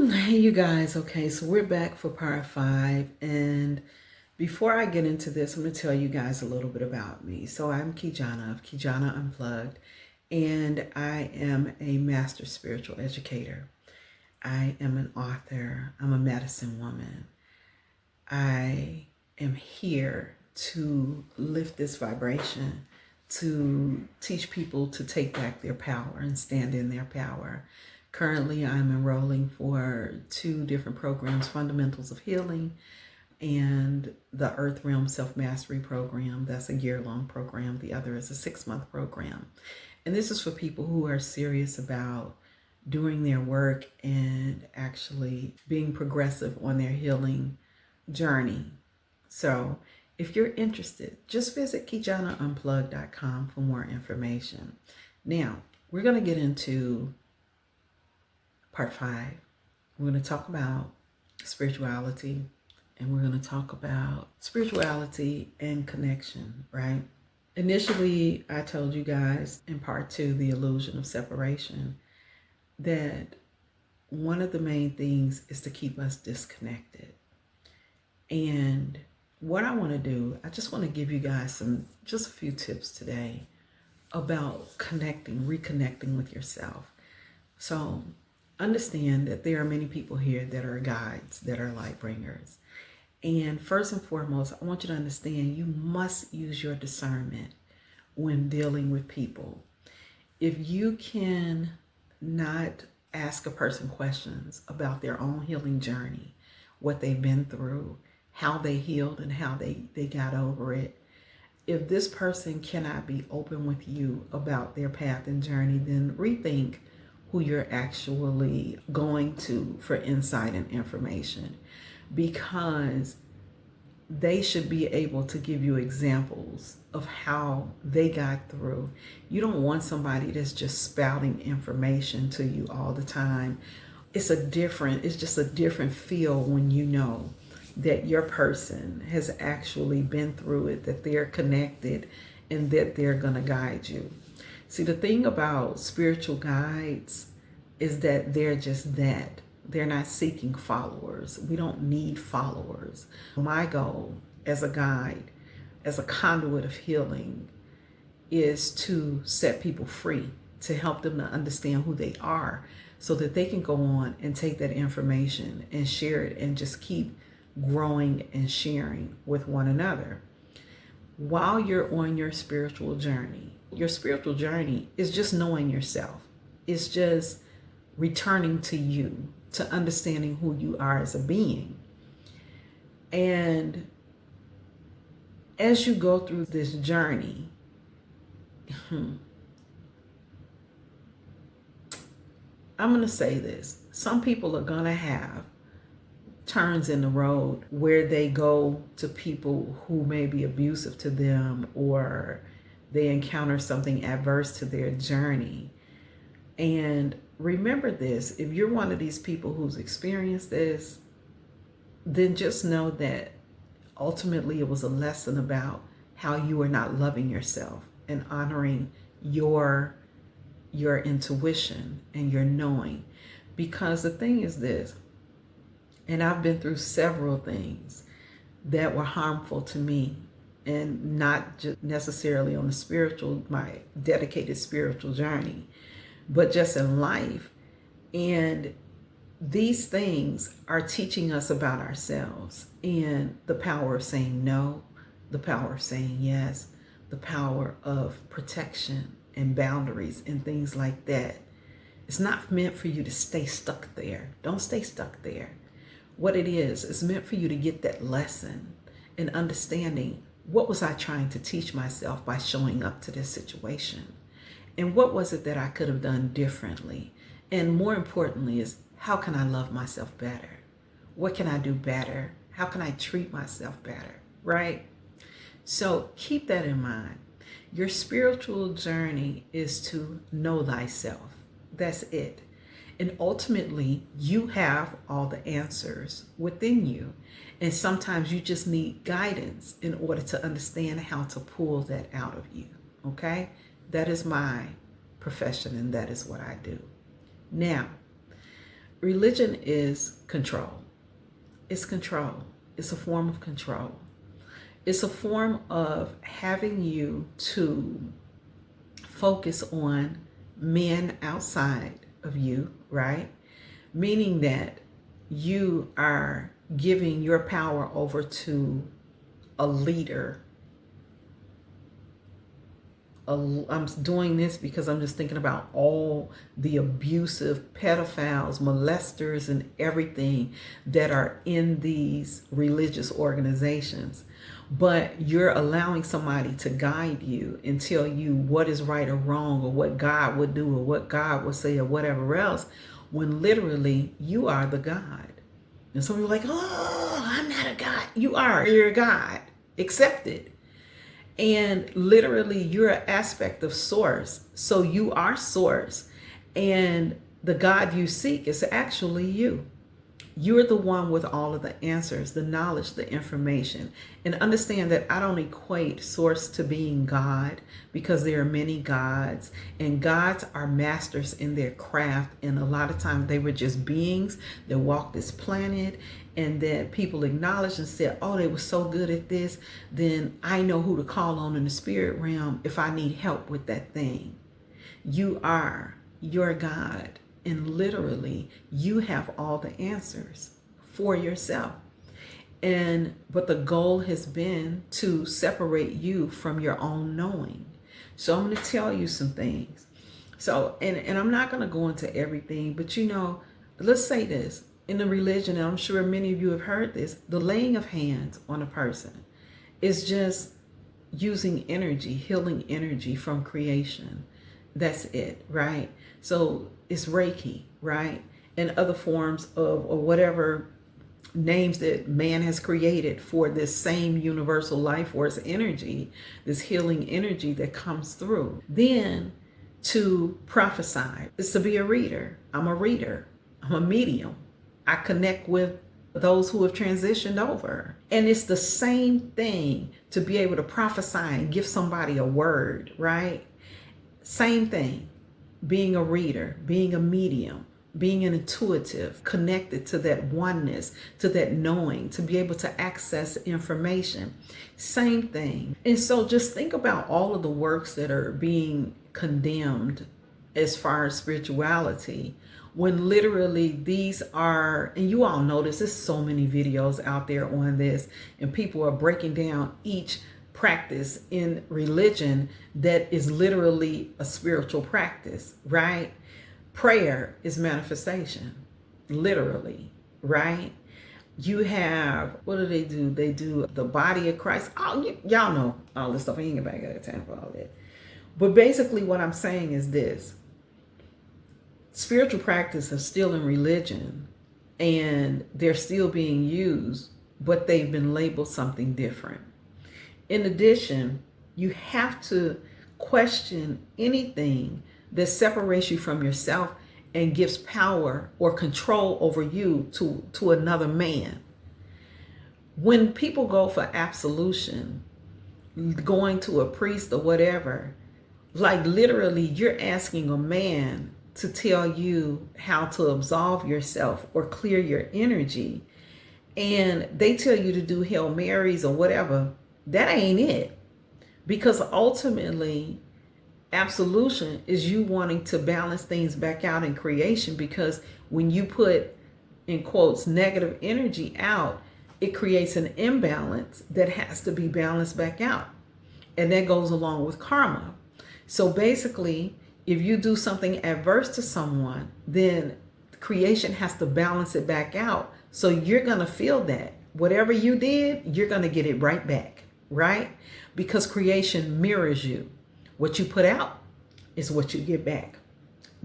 Hey, you guys. Okay, so we're back for part 5. And before I get into this, I'm going to tell you guys a little bit about me. So I'm Kijana of Kijana Unplugged, and I am a master spiritual educator. I am an author. I'm a medicine woman. I am here to lift this vibration, to teach people to take back their power and stand in their power. Currently, I'm enrolling for 2 different programs, Fundamentals of Healing and the Earth Realm Self-Mastery Program. That's a year-long program. The other is a 6-month program. And this is for people who are serious about doing their work and actually being progressive on their healing journey. So if you're interested, just visit kijanaunplugged.com for more information. Now, we're going to get into part 5. We're going to talk about spirituality, and we're going to talk about spirituality and connection, right? Initially, I told you guys in part 2, the illusion of separation, that one of the main things is to keep us disconnected. And what I want to do, I just want to give you guys just a few tips today about reconnecting with yourself. So understand that there are many people here that are guides, that are light bringers. And first and foremost, I want you to understand you must use your discernment when dealing with people. If you can not ask a person questions about their own healing journey, what they've been through, how they healed and how they got over it, if this person cannot be open with you about their path and journey, then rethink who you're actually going to for insight and information, because they should be able to give you examples of how they got through. You don't want somebody that's just spouting information to you all the time. It's just a different feel when you know that your person has actually been through it, that they're connected, and that they're going to guide you. See, the thing about spiritual guides is that they're just that. They're not seeking followers. We don't need followers. My goal as a guide, as a conduit of healing, is to set people free, to help them to understand who they are so that they can go on and take that information and share it and just keep growing and sharing with one another. While you're on your spiritual journey is just knowing yourself. It's just returning to you, to understanding who you are as a being. And as you go through this journey, I'm going to say this. Some people are going to have turns in the road where they go to people who may be abusive to them, or they encounter something adverse to their journey. And remember this, if you're one of these people who's experienced this, then just know that ultimately it was a lesson about how you are not loving yourself and honoring your intuition and your knowing. Because the thing is this, and I've been through several things that were harmful to me, and not just necessarily on my dedicated spiritual journey, but just in life. And these things are teaching us about ourselves and the power of saying no, the power of saying yes, the power of protection and boundaries and things like that. It's not meant for you to stay stuck there. Don't stay stuck there. What it is meant for you to get that lesson and understanding, what was I trying to teach myself by showing up to this situation? And what was it that I could have done differently? And more importantly is, how can I love myself better? What can I do better? How can I treat myself better, right? So keep that in mind. Your spiritual journey is to know thyself. That's it. And ultimately, you have all the answers within you. And sometimes you just need guidance in order to understand how to pull that out of you, okay? That is my profession, and that is what I do. Now, religion is control. It's control. It's a form of control. It's a form of having you to focus on men outside of you, right? Meaning that you are giving your power over to a leader. I'm doing this because I'm just thinking about all the abusive pedophiles, molesters, and everything that are in these religious organizations. But you're allowing somebody to guide you and tell you what is right or wrong, or what God would do, or what God would say, or whatever else, when literally you are the God. And some people are like, oh, I'm not a God. You are. You're a God. Accept it. And literally you're an aspect of source. So you are source. And the God you seek is actually you. You're the one with all of the answers, the knowledge, the information. And understand that I don't equate source to being God, because there are many gods, and gods are masters in their craft. And a lot of times they were just beings that walked this planet, and that people acknowledged and said, oh, they were so good at this, then I know who to call on in the spirit realm if I need help with that thing. You are your God. And literally, you have all the answers for yourself. But the goal has been to separate you from your own knowing. So I'm going to tell you some things. So, and I'm not going to go into everything, but let's say this. In the religion, and I'm sure many of you have heard this, the laying of hands on a person is just using energy, healing energy from creation. That's it, right? So it's Reiki, right? And other forms of, or whatever names that man has created for this same universal life force energy, this healing energy that comes through. Then to prophesy is to be a reader. I'm a reader. I'm a medium. I connect with those who have transitioned over. And it's the same thing to be able to prophesy and give somebody a word, right? Same thing. Being a reader, being a medium, being an intuitive, connected to that oneness, to that knowing, to be able to access information. Same thing. And so just think about all of the works that are being condemned as far as spirituality, when literally these are, and you all know this, there's so many videos out there on this, and people are breaking down each practice in religion that is literally a spiritual practice, right? Prayer is manifestation, literally, right? You have, what do? They do the body of Christ. Oh, y'all know all this stuff. I ain't gonna get time for all that. But basically what I'm saying is this. Spiritual practice is still in religion, and they're still being used, but they've been labeled something different. In addition, you have to question anything that separates you from yourself and gives power or control over you to another man. When people go for absolution, going to a priest or whatever, like literally you're asking a man to tell you how to absolve yourself or clear your energy, and they tell you to do Hail Marys or whatever. That ain't it. Because ultimately, absolution is you wanting to balance things back out in creation, because when you put, in quotes, negative energy out, it creates an imbalance that has to be balanced back out. And that goes along with karma. So basically, if you do something adverse to someone, then creation has to balance it back out. So you're going to feel that. Whatever you did, you're going to get it right back, right? Because creation mirrors you. What you put out is what you get back.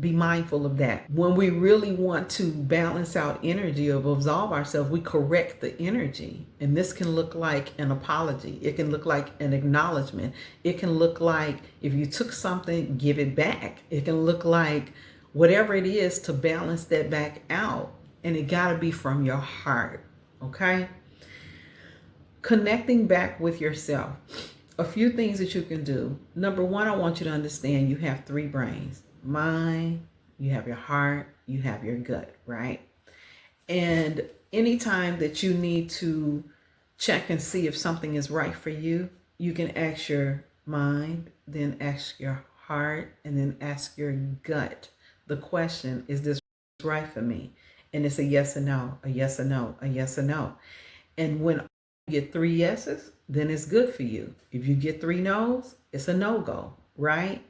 Be mindful of that. When we really want to balance out energy or absolve ourselves, we correct the energy. And this can look like an apology. It can look like an acknowledgement. It can look like if you took something, give it back. It can look like whatever it is to balance that back out. And it got to be from your heart. Okay? Connecting back with yourself. A few things that you can do. Number one, I want you to understand you have three brains. Mind, you have your heart, you have your gut, right? And anytime that you need to check and see if something is right for you, you can ask your mind, then ask your heart, and then ask your gut the question, is this right for me? And it's a yes or no, a yes or no, a yes or no. And when you get 3 yeses, then it's good for you. If you get 3 no's, it's a no-go, right?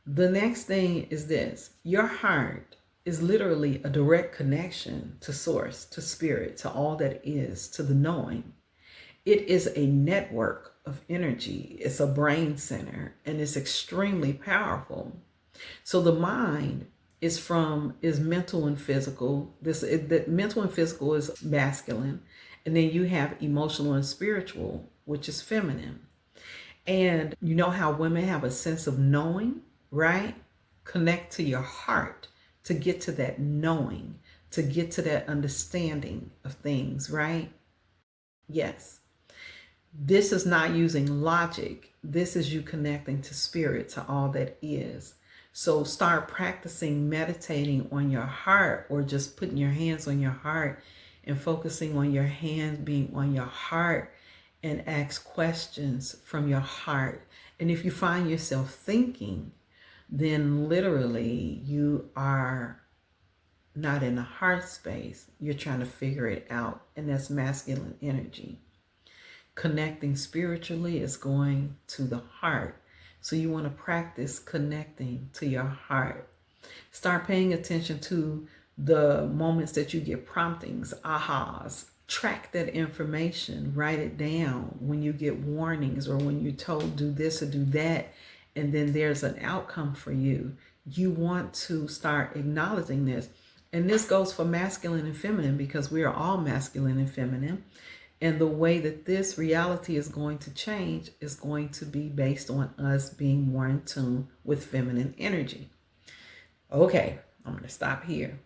The next thing is this: your heart is literally a direct connection to source, to spirit, to all that is, to the knowing. It is a network of energy. It's a brain center, and it's extremely powerful. So the mind is mental and physical. That mental and physical is masculine, and then you have emotional and spiritual, which is feminine. And you know how women have a sense of knowing, right? Connect to your heart to get to that knowing, to get to that understanding of things, right? Yes. This is not using logic. This is you connecting to spirit, to all that is. So start practicing meditating on your heart, or just putting your hands on your heart and focusing on your hands being on your heart, and ask questions from your heart. And if you find yourself thinking, then literally you are not in a heart space. You're trying to figure it out, and that's masculine energy. Connecting spiritually is going to the heart. So you want to practice connecting to your heart. Start paying attention to the moments that you get promptings, ahas. Track that information, write it down when you get warnings, or when you're told do this or do that, and then there's an outcome for you. You want to start acknowledging this. And this goes for masculine and feminine, because we are all masculine and feminine. And the way that this reality is going to change is going to be based on us being more in tune with feminine energy. Okay, I'm going to stop here.